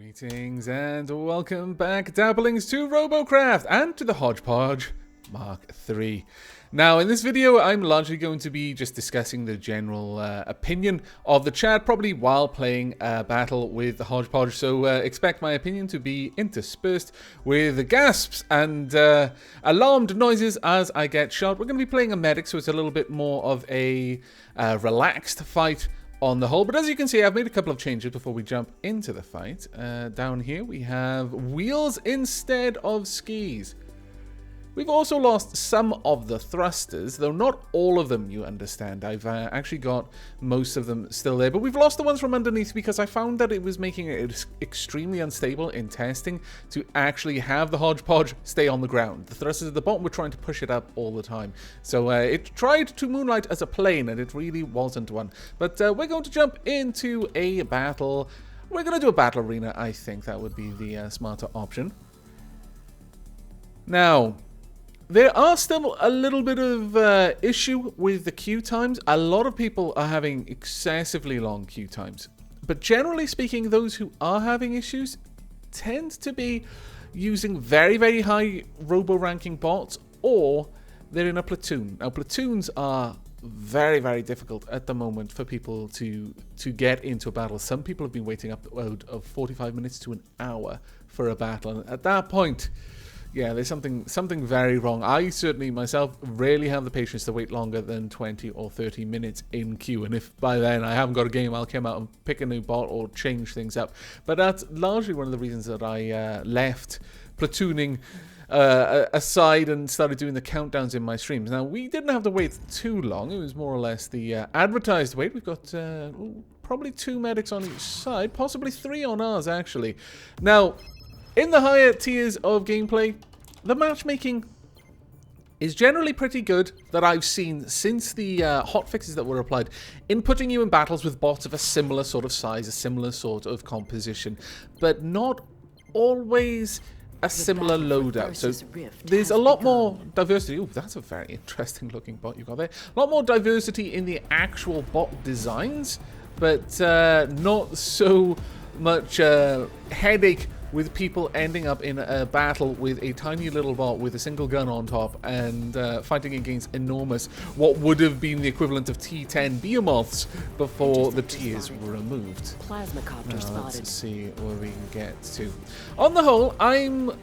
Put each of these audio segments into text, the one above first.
Greetings and welcome back, Dabblings, to Robocraft and to the Hodgepodge Mark III. Now, in this video, I'm largely going to be just discussing the general opinion of the chat, probably while playing a battle with the Hodgepodge, so expect my opinion to be interspersed with gasps and alarmed noises as I get shot. We're going to be playing a medic, so it's a little bit more of a relaxed fight on the whole, but as you can see, I've made a couple of changes before we jump into the fight. Down here, we have wheels instead of skis. We've also lost some of the thrusters, though not all of them, you understand. I've actually got most of them still there, but we've lost the ones from underneath because I found that it was making it extremely unstable in testing to actually have the Hodgepodge stay on the ground. The thrusters at the bottom were trying to push it up all the time. So it tried to moonlight as a plane, and it really wasn't one. But we're going to jump into a battle. We're going to do a battle arena, I think. That would be the smarter option. Now, there are still a little bit of issue with the queue times. A lot of people are having excessively long queue times. But generally speaking, those who are having issues tend to be using very, very high robo-ranking bots, or they're in a platoon. Now, platoons are very, very difficult at the moment for people to get into a battle. Some people have been waiting upward of 45 minutes to an hour for a battle. And at that point, yeah, there's something very wrong. I certainly, myself, rarely have the patience to wait longer than 20 or 30 minutes in queue. And if by then I haven't got a game, I'll come out and pick a new bot or change things up. But that's largely one of the reasons that I left platooning aside and started doing the countdowns in my streams. Now, we didn't have to wait too long. It was more or less the advertised wait. We've got probably 2 medics on each side, possibly 3 on ours, actually. Now, in the higher tiers of gameplay, the matchmaking is generally pretty good that I've seen since the hotfixes that were applied in putting you in battles with bots of a similar sort of size, a similar sort of composition, but not always a similar loadout. So there's a lot more diversity. Oh, that's a very interesting looking bot you got there. A lot more diversity in the actual bot designs, but not so much headache with people ending up in a battle with a tiny little bot with a single gun on top and fighting against enormous, what would have been the equivalent of T10 behemoths before the tiers were removed. Let's see where we can get to. On the whole, I'm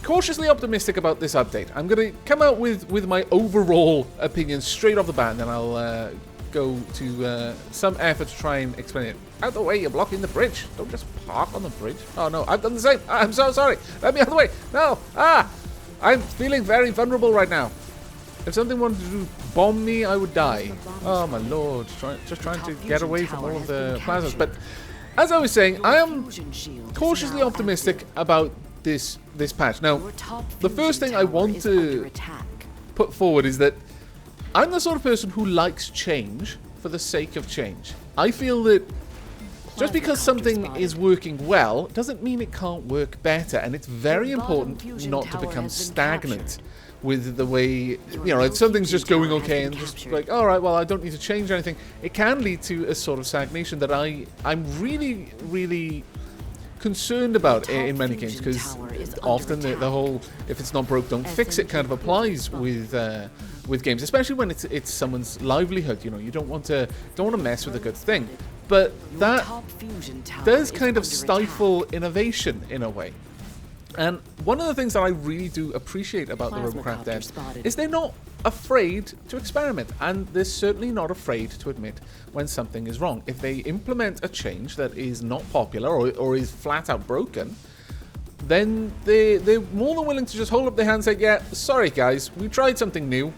cautiously optimistic about this update. I'm going to come out with my overall opinion straight off the bat, and then I'll go to some effort to try and explain it. Out the way, you're blocking the bridge. Don't just park on the bridge. Oh no, I've done the same. I'm so sorry. Let me out of the way. No. I'm feeling very vulnerable right now. If something wanted to bomb me, I would die. Oh my lord. Just trying to get away from all of the plasmas. But as I was saying, I am cautiously optimistic about this patch. Now, the first thing I want to put forward is that I'm the sort of person who likes change for the sake of change. I feel that just because something is working well doesn't mean it can't work better, and it's very important not to become stagnant with the way, you know, something's just going okay and just like, all right, well, I don't need to change anything. It can lead to a sort of stagnation that I'm really, really concerned about in many games, because often the whole "if it's not broke, don't fix it" kind of applies with games, especially when it's someone's livelihood. You know, you don't want to mess with a good thing, but that does kind of stifle innovation in a way. And one of the things that I really do appreciate about the Robocraft devs is they're not afraid to experiment, and they're certainly not afraid to admit when something is wrong. If they implement a change that is not popular or is flat out broken, then they're more than willing to just hold up their hands and say, yeah, sorry guys, we tried something new,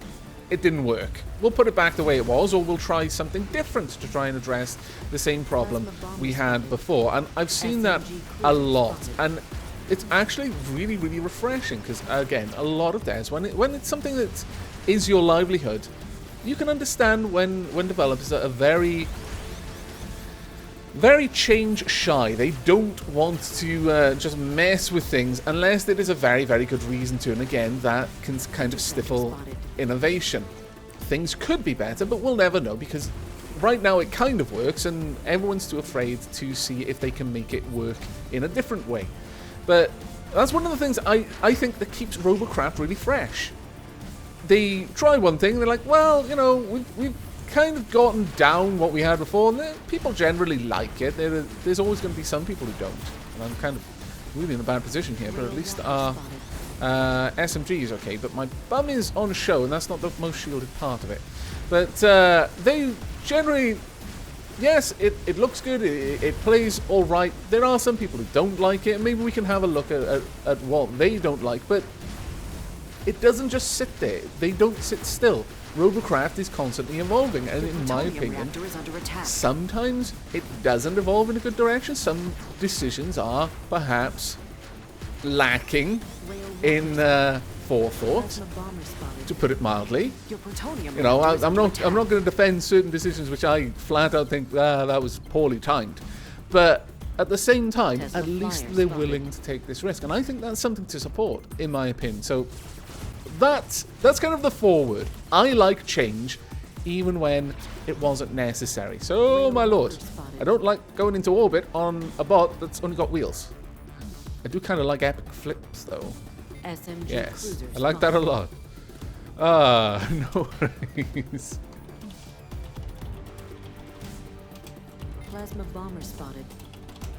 it didn't work. We'll put it back the way it was, or we'll try something different to try and address the same problem we had before. And I've seen that a lot, and it's actually really, really refreshing, because again, a lot of devs, when it's something that is your livelihood, you can understand when developers are very, very change shy. They don't want to just mess with things unless there is a very, very good reason to, and again, that can kind of stifle innovation. Things could be better, but we'll never know, because right now it kind of works, and everyone's too afraid to see if they can make it work in a different way. But that's one of the things I think that keeps Robocraft really fresh. They try one thing, they're like, well, you know, we've kind of gotten down what we had before, and people generally like it. There's always going to be some people who don't, and I'm kind of really in a bad position here, but at least our SMG is okay, but my bum is on show, and that's not the most shielded part of it. But they generally, yes, it looks good, it plays all right. There are some people who don't like it, and maybe we can have a look at what they don't like, but it doesn't just sit there. They don't sit still. Robocraft is constantly evolving, and in my opinion, sometimes it doesn't evolve in a good direction. Some decisions are perhaps lacking in forethought, to put it mildly. You know, I'm not going to defend certain decisions which I flat out think that was poorly timed, but at the same time, at least they're willing to take this risk, and I think that's something to support, in my opinion. So that's kind of the forward. I like change, even when it wasn't necessary. So, my lord, I don't like going into orbit on a bot that's only got wheels. I do kind of like epic flips, though. SMG yes, I like that a lot. Ah, no worries. Plasma bomber spotted.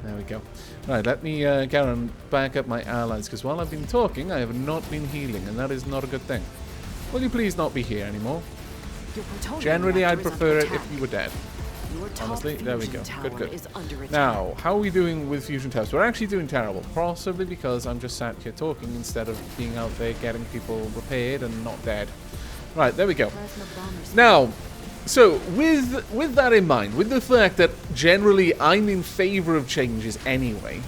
There we go. Right, let me get on back up my allies, because while I've been talking, I have not been healing, and that is not a good thing. Will you please not be here anymore? Generally, I'd prefer it if you were dead. Honestly, there we go. Good, good. Now, how are we doing with fusion towers? We're actually doing terrible, possibly because I'm just sat here talking instead of being out there getting people repaired and not dead. Right, there we go. Now, so with that in mind, with the fact that generally I'm in favor of changes anyway,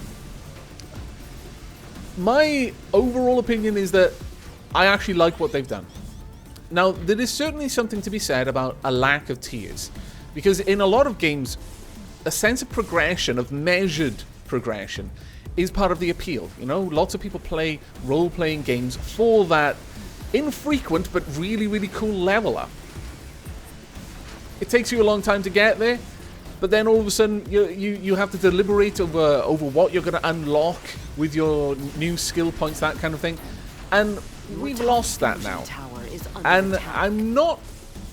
my overall opinion is that I actually like what they've done. Now, there is certainly something to be said about a lack of tiers, because in a lot of games, a sense of progression, of measured progression, is part of the appeal. You know, lots of people play role-playing games for that infrequent but really, really cool level up. It takes you a long time to get there, but then all of a sudden you have to deliberate over what you're going to unlock with your new skill points, that kind of thing. And we've lost that now. And I'm not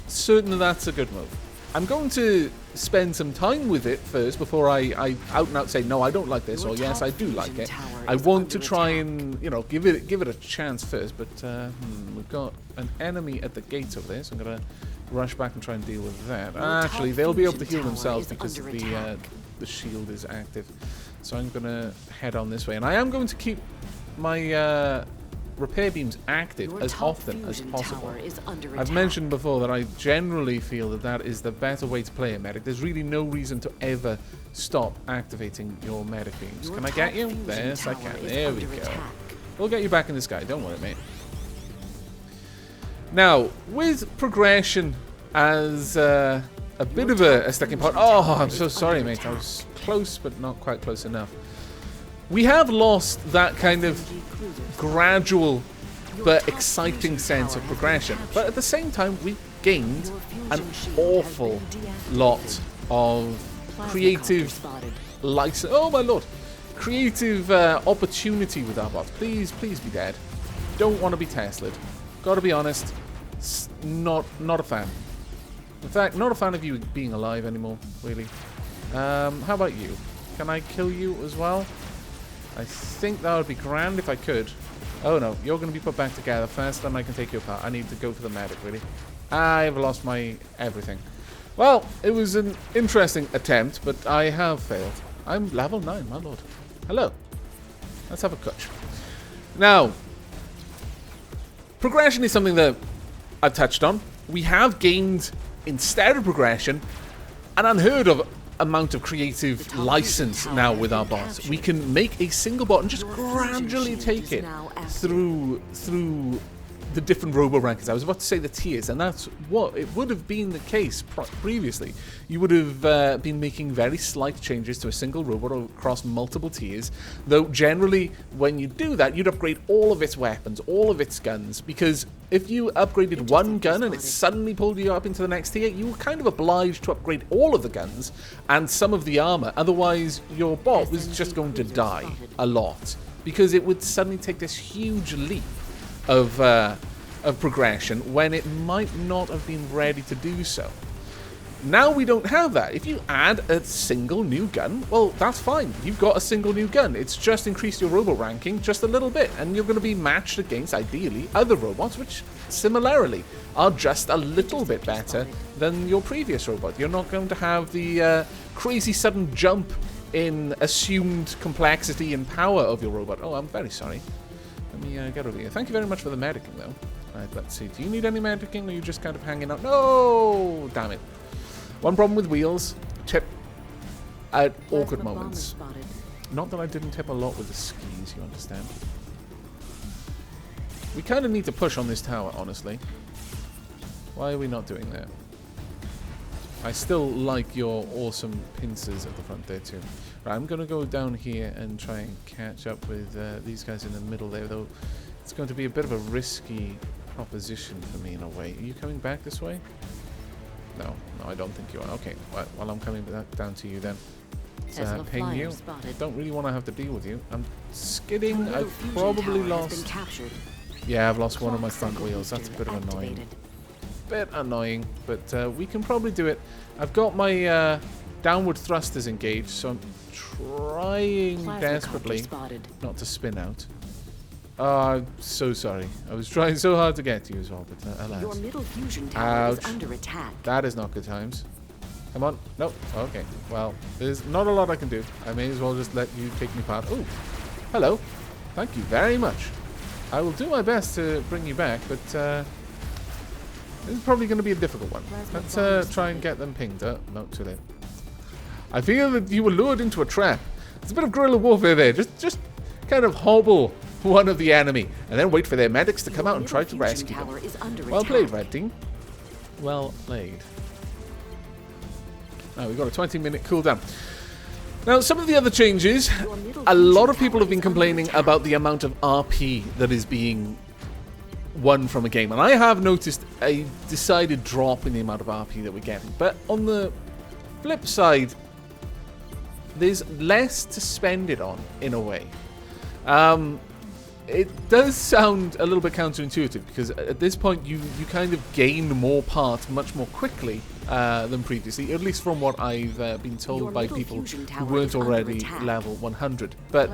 certain that that's a good move. I'm going to spend some time with it first before I out and out say, no, I don't like this, or yes, I do like it. I want to try and, you know, give it a chance first, but we've got an enemy at the gate over there, so I'm going to rush back and try and deal with that. Actually, they'll be able to heal themselves because the shield is active. So I'm going to head on this way, and I am going to keep my repair beams active as often as possible. I've mentioned before that I generally feel that that is the better way to play a medic. There's really no reason to ever stop activating your medic beams. Can I get you? Yes, I can. There we go. We'll get you back in the sky. Don't worry, mate. Now, with progression as a bit of a sticking point... Oh, I'm so sorry, mate. I was close, but not quite close enough. We have lost that kind of gradual but exciting sense of progression. But at the same time, we've gained an awful lot of creative license. Oh, my lord. Creative opportunity with our bots. Please, please be dead. Don't want to be Tesla'd. Gotta be honest. Not a fan. In fact, not a fan of you being alive anymore, really. How about you? Can I kill you as well? I think that would be grand if I could. Oh no, you're going to be put back together first, then I can take you apart. I need to go for the medic, really. I've lost my everything. Well, it was an interesting attempt, but I have failed. I'm level 9, my lord. Hello. Let's have a coach. Now, progression is something that I've touched on. We have gained, instead of progression, an unheard of amount of creative license now with our bots. We can make a single bot and just gradually take it through the different robo rankings. I was about to say the tiers, and that's what it would have been the case previously. You would have been making very slight changes to a single robot across multiple tiers, though generally when you do that, you'd upgrade all of its weapons, all of its guns, because if you upgraded one gun and it suddenly pulled you up into the next tier, you were kind of obliged to upgrade all of the guns and some of the armor, otherwise your bot was just going to die a lot, because it would suddenly take this huge leap of progression when it might not have been ready to do so. Now we don't have that. If you add a single new gun, well, that's fine. You've got a single new gun. It's just increased your robot ranking just a little bit, and you're going to be matched against, ideally, other robots, which similarly are just a little bit better than your previous robot. You're not going to have the crazy sudden jump in assumed complexity and power of your robot. Oh, I'm very sorry. Let me get over here. Thank you very much for the medicing, though. Right, let's see. Do you need any medicing, or are you just kind of hanging out? No! Damn it. One problem with wheels, tip at awkward moments. Not that I didn't tip a lot with the skis, you understand. We kind of need to push on this tower, honestly. Why are we not doing that? I still like your awesome pincers at the front there too. Right, I'm going to go down here and try and catch up with these guys in the middle there, though it's going to be a bit of a risky proposition for me in a way. Are you coming back this way? No, I don't think you are. Okay, well, I'm coming back down to you then. Let's ping you. Don't really want to have to deal with you. I'm skidding. I've probably lost... Yeah, I've lost one of my front wheels. That's a bit of annoying. Bit annoying, but we can probably do it. I've got my downward thrusters engaged, so I'm trying desperately not to spin out. I'm so sorry. I was trying so hard to get to you as well, but alas. Your middle fusion tower is under attack. That is not good times. Come on. Nope. Okay. Well, there's not a lot I can do. I may as well just let you take me part. Oh, hello. Thank you very much. I will do my best to bring you back, but this is probably going to be a difficult one. Let's try and get them pinged. No, too late. I feel that you were lured into a trap. There's a bit of guerrilla warfare there. Just kind of hobble one of the enemy, and then wait for their medics to come out and try to rescue them. Well played, Red Team. Well played. Now we've got a 20-minute cooldown. Now, some of the other changes, a lot of people have been complaining about the amount of RP that is being won from a game, and I have noticed a decided drop in the amount of RP that we're getting. But on the flip side, there's less to spend it on, in a way. It does sound a little bit counterintuitive, because at this point you kind of gain more parts much more quickly than previously, at least from what I've been told by people who weren't already level 100. But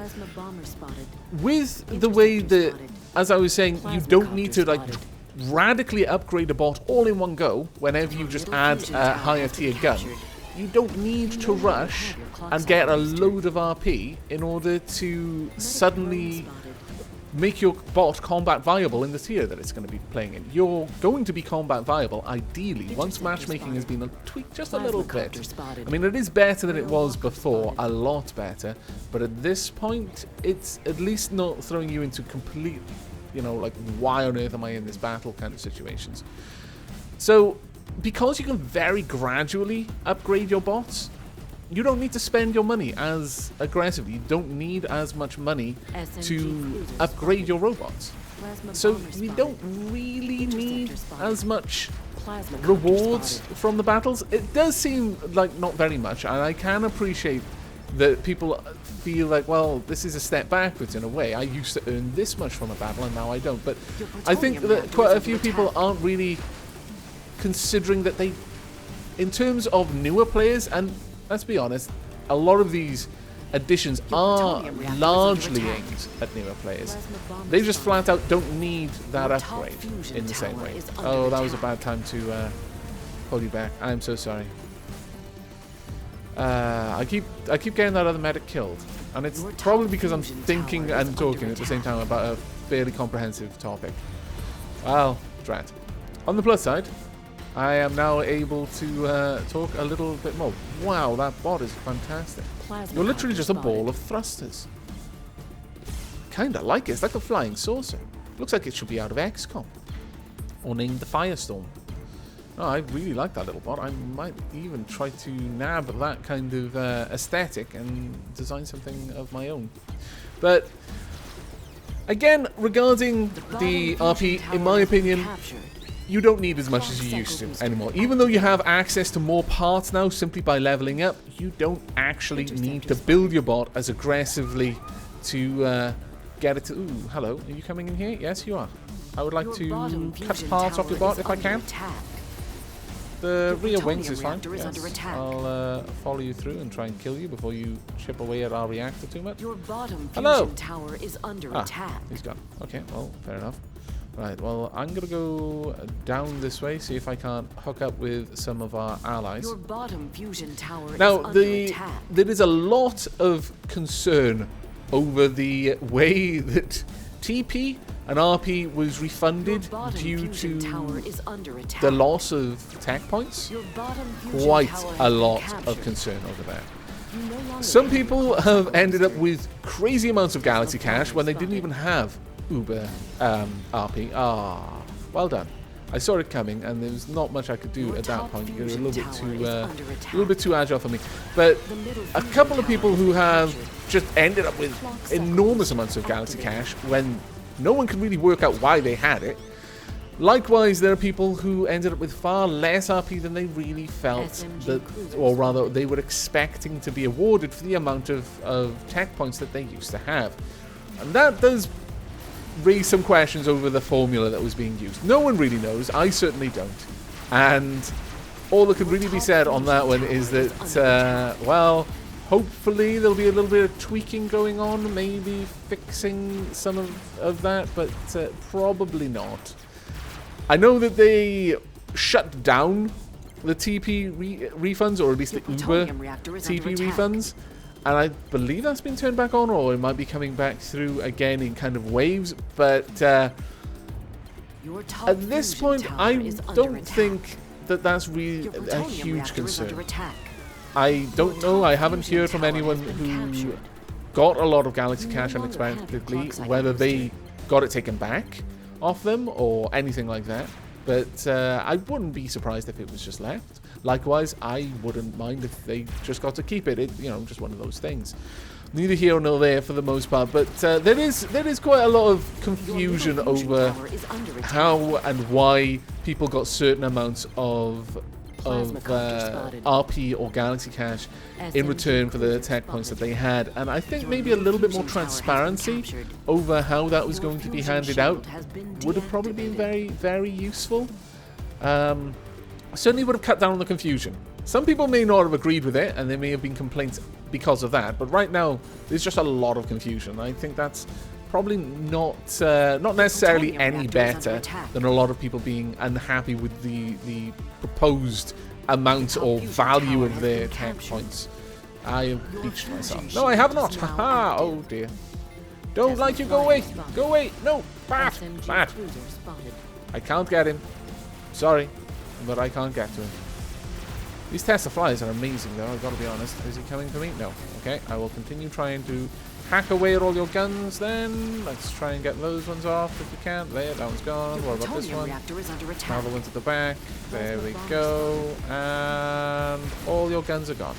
with the way that, as I was saying, you don't need to like radically upgrade a bot all in one go whenever you just add a higher tier gun. You don't need to rush and get a load of RP in order to suddenly make your bot combat viable in the tier that it's going to be playing in. You're going to be combat viable, ideally, once matchmaking has been tweaked just a little bit. I mean, it is better than it was before, a lot better, but at this point, it's at least not throwing you into complete, you know, like, why on earth am I in this battle kind of situations. So, because you can very gradually upgrade your bots, you don't need to spend your money as aggressively. You don't need as much money to upgrade your robots. So we don't really need as much rewards from the battles. It does seem like not very much, and I can appreciate that people feel like, well, this is a step backwards in a way. I used to earn this much from a battle, and now I don't. But I think that quite a few people aren't really considering that they, in terms of newer players, and let's be honest, a lot of these additions are largely aimed at newer players. They just flat out don't need that upgrade in the same way. Oh, that was a bad time to pull you back. I'm so sorry. I keep getting that other medic killed, and it's probably because I'm thinking and talking at the same time about a fairly comprehensive topic. Well, drat. On the plus side, I am now able to talk a little bit more. Wow, that bot is fantastic. You're literally just a ball of thrusters. Kinda like it. It's like a flying saucer. Looks like it should be out of XCOM. or named the Firestorm. Oh, I really like that little bot. I might even try to nab that kind of aesthetic and design something of my own. But again, regarding the RP, in my opinion, you don't need as much as you used to anymore. Even though you have access to more parts now simply by leveling up, you don't actually need to build your bot as aggressively to get it to... Ooh, hello. Are you coming in here? Yes, you are. I would like to cut parts off your bot if I can. The rear wings is fine. Yes. I'll follow you through and try and kill you before you chip away at our reactor too much. Your bottom Hello. fusion tower is under attack. He's gone. Okay, well, fair enough. Right, well, I'm going to go down this way, see if I can't hook up with some of our allies. Your bottom fusion tower Now, is under attack. there is a lot of concern over the way that TP and RP was refunded due to the loss of tech points. Quite a lot of concern over that. Some people have ended up with crazy amounts of Galaxy Cash when they didn't even have Uber RP. Ah, well done. I saw it coming, and there was not much I could do at that point. You're a little bit too agile for me. But a couple of people who have just ended up with enormous amounts of Galaxy Cash when no one can really work out why they had it. Likewise, there are people who ended up with far less RP than they really felt that, or rather, they were expecting to be awarded for the amount of tech points that they used to have. And that does raise some questions over the formula that was being used. No one really knows. I certainly don't. And all that could really be said on that one is that, well, hopefully there'll be a little bit of tweaking going on, maybe fixing some of that, but probably not. I know that they shut down the TP refunds, or at least the Uber TP refunds, and I believe that's been turned back on, or it might be coming back through again in kind of waves, but at this point I don't think that that's really a huge concern. I don't know, I haven't heard from anyone who got a lot of Galaxy Cash unexpectedly, whether they got it taken back off them or anything like that, but I wouldn't be surprised if it was just left. Likewise, I wouldn't mind if they just got to keep it. You know, just one of those things. Neither here nor there for the most part, but there is quite a lot of confusion over how and why people got certain amounts of RP or Galaxy Cash in return for the tech points that they had, and I think maybe a little bit more transparency over how that was going to be handed out would have probably been very, very useful. Certainly would have cut down on the confusion. Some people may not have agreed with it, and there may have been complaints because of that, but right now there's just a lot of confusion. I think that's probably not necessarily any better than a lot of people being unhappy with the proposed amount or value of their tech points. I have beached myself. No, I have not. Haha. Oh dear. Don't like you. Go away. Go away. No. Bad. Bad. I can't get him. Sorry, but I can't get to him. These Tesla flyers are amazing, though. I've got to be honest. Is he coming for me? No. Okay. I will continue trying to hack away at all your guns then. Let's try and get those ones off if we can. There, that one's gone. What about this one? Another one's at the back. There we go. And all your guns are gone.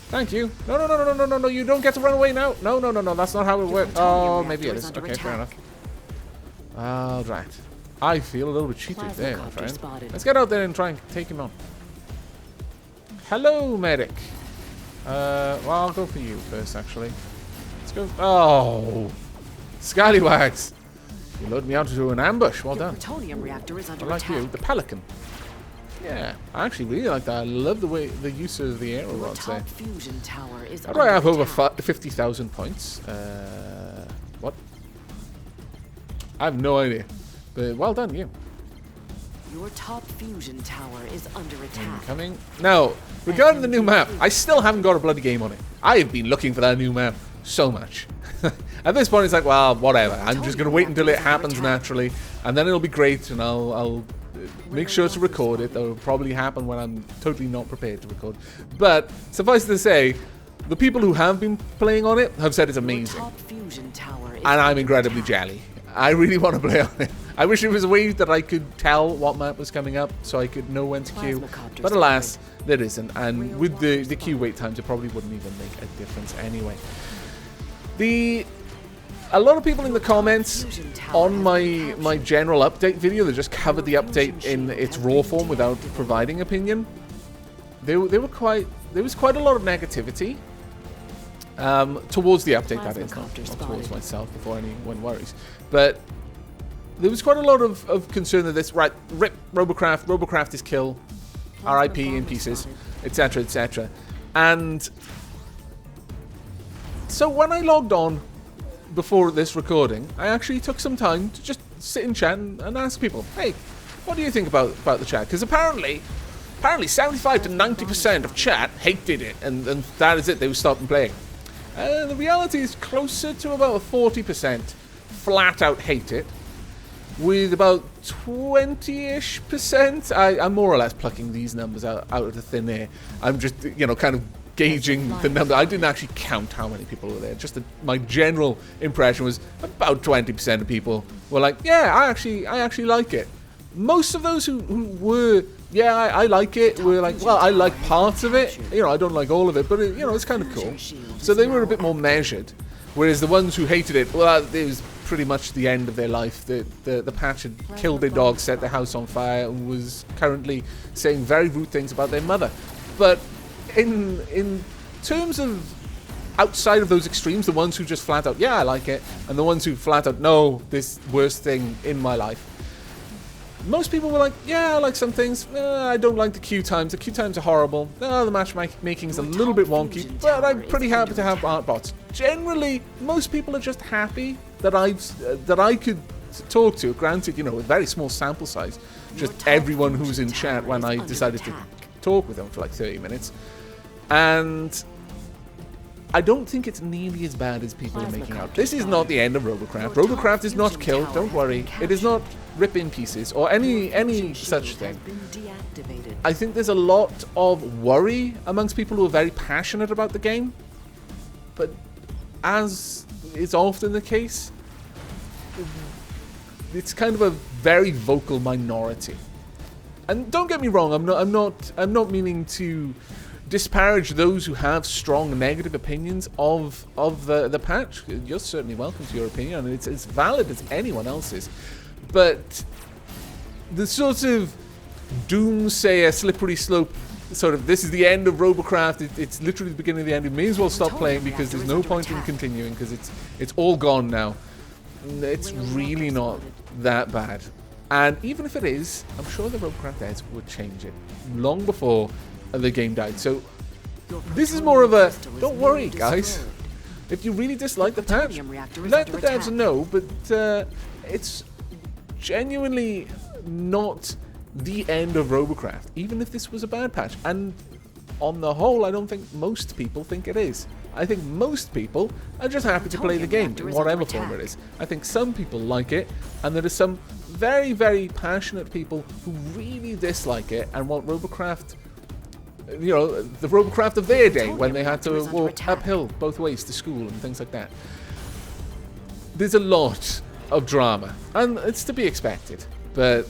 Thank you. No, no, no, no, no, no, no. You don't get to run away now. No, no, no, no. That's not how it works. Oh, maybe it is. Okay, fair enough. All right. I feel a little bit cheated there, my friend. Let's get out there and try and take him on. Hello, medic. Well, I'll go for you first, actually. Let's go. Oh, scallywags! You lured me out into an ambush. Well done. I like you, the pelican. Yeah, I actually really like that. I love the use of the aero rods there. How do I have over 50,000 points? What? I have no idea. But well done, you. Your top fusion tower is under attack. Coming. Now, regarding the new map, I still haven't got a bloody game on it. I have been looking for that new map so much. At this point, it's like, well, whatever. I'm just going to wait until it happens naturally, and then it'll be great, and I'll make sure to record it. That will probably happen when I'm totally not prepared to record. But suffice to say, the people who have been playing on it have said it's amazing. And I'm incredibly jelly. I really want to play on it. I wish there was a way that I could tell what map was coming up so I could know when to queue. Plasmacopters But alas, there isn't. And with the queue wait times, it probably wouldn't even make a difference anyway. A lot of people in the comments on my general update video that just covered the update in its raw form without providing opinion. There was quite a lot of negativity towards the update, that is, not towards myself before anyone worries. But there was quite a lot of concern that this, right, rip Robocraft, Robocraft is kill, RIP in pieces, etc, etc. And so when I logged on before this recording, I actually took some time to just sit in chat and ask people, hey, what do you think about the chat? Because apparently 75 to 90% of chat hated it, and that is it, they were stopping playing. The reality is closer to about 40% flat out hate it, with about 20-ish%. I'm more or less plucking these numbers out of the thin air. I'm just, kind of gauging the number. I didn't actually count how many people were there. Just my general impression was about 20% of people were like, yeah, I actually like it. Most of those who were, yeah, I like it, were like, well, I like parts of it. I don't like all of it, but it's kind of cool. So they were a bit more measured. Whereas the ones who hated it, well, it was pretty much the end of their life. The patch had killed their dog, set their house on fire, and was currently saying very rude things about their mother. But in terms of outside of those extremes, the ones who just flat out, yeah, I like it, and the ones who flat out, no, this worst thing in my life, most people were like, yeah, I like some things. I don't like the queue times. The queue times are horrible. The matchmaking is a little bit wonky, but I'm pretty happy to have art bots. Generally, most people are just happy that I could talk to. Granted, a very small sample size. Just everyone who's in chat when I decided to talk with them for like 30 minutes. And I don't think it's nearly as bad as people are making out. This is not the end of Robocraft. Robocraft is not killed, don't worry. It is not rip in pieces or any such thing. I think there's a lot of worry amongst people who are very passionate about the game. But as is often the case, it's kind of a very vocal minority. And don't get me wrong, I'm not meaning to disparage those who have strong negative opinions of the patch. You're certainly welcome to your opinion, and it's as valid as anyone else's. But the sort of doomsayer, slippery slope, sort of, this is the end of Robocraft, it's literally the beginning of the end, you may as well stop playing because there's no point in continuing because it's all gone now. It's really not that bad. And even if it is, I'm sure the Robocraft devs would change it long before the game died. So this is more of a, don't worry guys, if you really dislike the patch, let the devs know, but it's genuinely not the end of Robocraft, even if this was a bad patch. And on the whole, I don't think most people think it is. I think most people are just happy to play the game in whatever form it is. I think some people like it, and there are some very, very passionate people who really dislike it and want Robocraft, the Robocraft of their day, when they had to walk uphill both ways to school and things like that. There's a lot of drama, and it's to be expected, but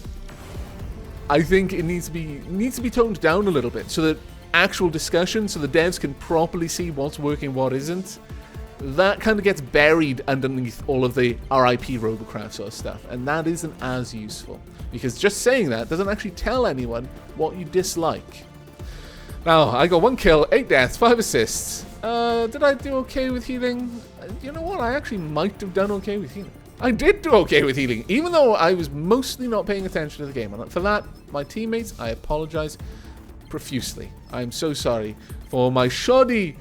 I think it needs to be toned down a little bit so that actual discussion, so the devs can properly see what's working, what isn't, that kind of gets buried underneath all of the RIP Robocraft sort of stuff, and that isn't as useful, because just saying that doesn't actually tell anyone what you dislike. Now, I got 1 kill, 8 deaths, 5 assists. Did I do okay with healing? You know what, I actually might have done okay with healing. I did do okay with healing, even though I was mostly not paying attention to the game. And for that, my teammates, I apologize profusely. I'm so sorry for my shoddy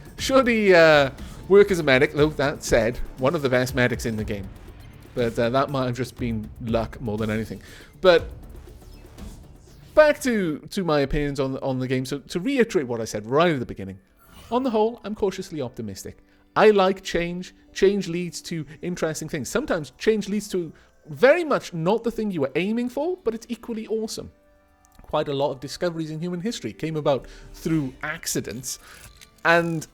work as a medic, though that said, one of the best medics in the game. But that might have just been luck more than anything. But back to my opinions on the game. So to reiterate what I said right at the beginning, on the whole, I'm cautiously optimistic. I like change. Change leads to interesting things. Sometimes change leads to very much not the thing you were aiming for, but it's equally awesome. Quite a lot of discoveries in human history came about through accidents, and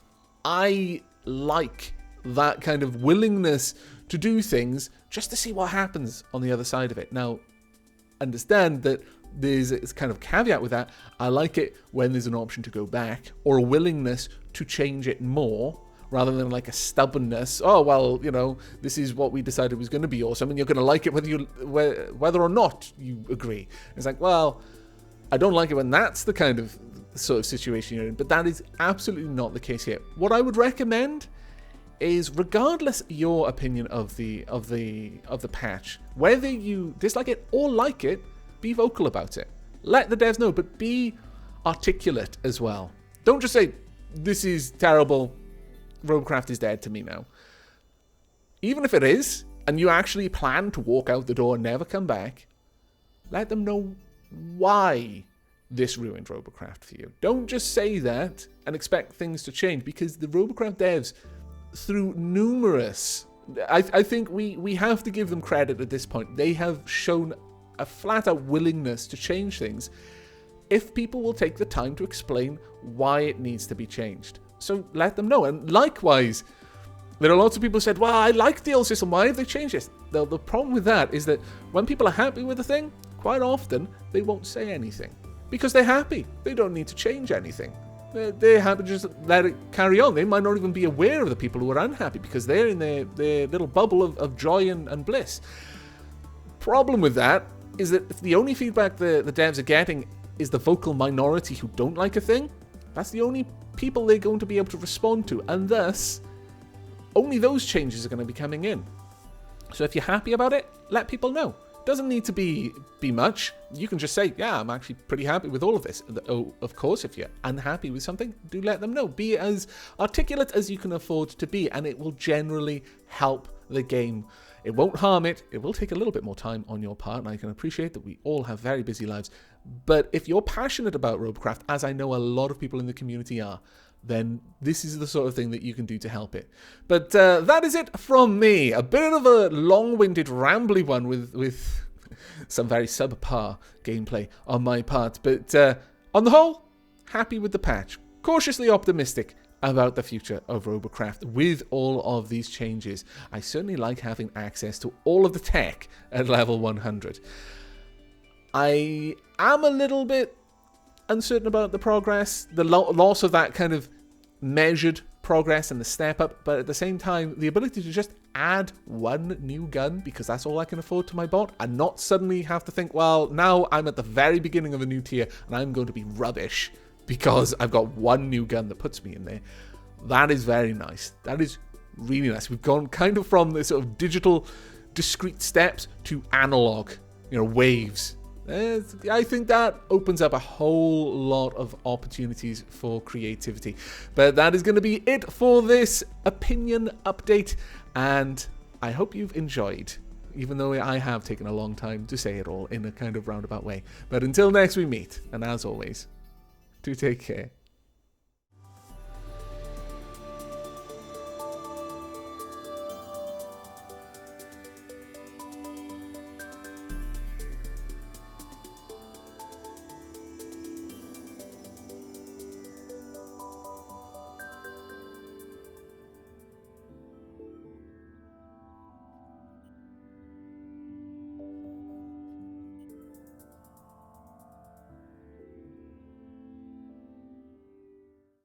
I like that kind of willingness to do things just to see what happens on the other side of it. Now, understand that there's a kind of caveat with that. I like it when there's an option to go back or a willingness to change it more rather than like a stubbornness. Oh, well, you know, this is what we decided was going to be awesome and you're going to like it whether or not you agree. It's like, well, I don't like it when that's the kind of sort of situation you're in, but that is absolutely not the case here. What I would recommend is, regardless your opinion of the patch, whether you dislike it or like it, be vocal about it. Let the devs know, but be articulate as well. Don't just say, this is terrible, Robocraft is dead to me now. Even if it is, and you actually plan to walk out the door and never come back, let them know why this ruined Robocraft for you. Don't just say that and expect things to change, because the Robocraft devs, through numerous... I think we have to give them credit at this point. They have shown a flat-out willingness to change things if people will take the time to explain why it needs to be changed. So let them know. And likewise, there are lots of people who said, well, I like the old system, why have they changed this? The problem with that is that when people are happy with a thing, quite often they won't say anything. Because they're happy. They don't need to change anything. They're happy to just let it carry on. They might not even be aware of the people who are unhappy because they're in their little bubble of joy and bliss. Problem with that is that if the only feedback the devs are getting is the vocal minority who don't like a thing, that's the only people they're going to be able to respond to, and thus only those changes are going to be coming in. So if you're happy about it, let people know. Doesn't need to be much. You can just say, yeah, I'm actually pretty happy with all of this. Oh, of course, if you're unhappy with something, do let them know. Be as articulate as you can afford to be, and it will generally help the game. It won't harm it. It will take a little bit more time on your part, and I can appreciate that we all have very busy lives. But if you're passionate about Robocraft, as I know a lot of people in the community are, then this is the sort of thing that you can do to help it. But that is it from me. A bit of a long-winded, rambly one with some very subpar gameplay on my part. But on the whole, happy with the patch. Cautiously optimistic about the future of Robocraft with all of these changes. I certainly like having access to all of the tech at level 100. I am a little bit uncertain about the progress, the loss of that kind of measured progress and the step up, but at the same time, the ability to just add one new gun, because that's all I can afford to my bot, and not suddenly have to think, well, now I'm at the very beginning of a new tier and I'm going to be rubbish because I've got one new gun that puts me in there. That is very nice. That is really nice. We've gone kind of from the sort of digital discrete steps to analog, waves. I think that opens up a whole lot of opportunities for creativity. But that is going to be it for this opinion update, and I hope you've enjoyed, even though I have taken a long time to say it all in a kind of roundabout way. But until next we meet, and as always, do take care.